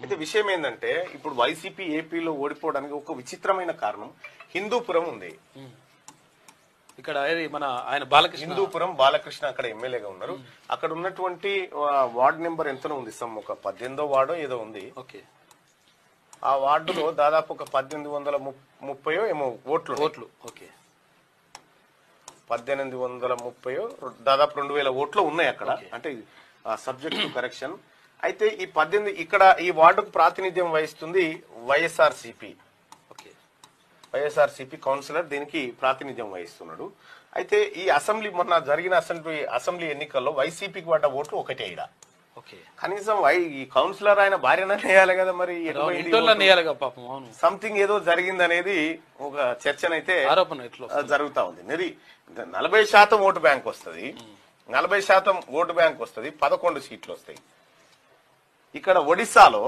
అయితే విషయం ఏంటంటే ఇప్పుడు వైసీపీ ఏపీలో ఓడిపోవడానికి ఒక విచిత్రమైన కారణం హిందూపురం ఉంది. ఇక్కడ మన ఆయన బాలకృష్ణ హిందూపురం బాలకృష్ణ అక్కడ ఎమ్మెల్యేగా ఉన్నారు. అక్కడ ఉన్నటువంటి వార్డు నెంబర్ ఎంతనో ఉంది, ఒక 18వ వార్డో ఏదో ఉంది. ఓకే. ఆ వార్డులో దాదాపు ఒక 1830 ఏమో ఓట్లు. ఓకే. 1830 దాదాపు 2000 ఓట్లు ఉన్నాయి అక్కడ. అంటే సబ్జెక్ట్ టు కరెక్షన్. అయితే ఈ 18 ఇక్కడ ఈ వార్డుకు ప్రాతినిధ్యం వహిస్తుంది వైఎస్ఆర్సీపీ. వైఎస్ఆర్సీపీ కౌన్సిలర్ దీనికి ప్రాతినిధ్యం వహిస్తున్నాడు. అయితే ఈ అసెంబ్లీ మొన్న జరిగిన అసెంబ్లీ ఎన్నికల్లో వైసీపీకి పడ్డ ఓట్లు ఒకటే. ఈడ కనీసం ఈ కౌన్సిలర్ ఆయన భార్యనే వేయాలి కదా, మరి సంథింగ్ ఏదో జరిగిందనేది ఒక చర్చనైతే జరుగుతా ఉంది. మరి 40% ఓటు బ్యాంక్ వస్తుంది, 40% ఓటు బ్యాంక్ వస్తుంది, 11 సీట్లు వస్తాయి. ఇక్కడ ఒడిశాలో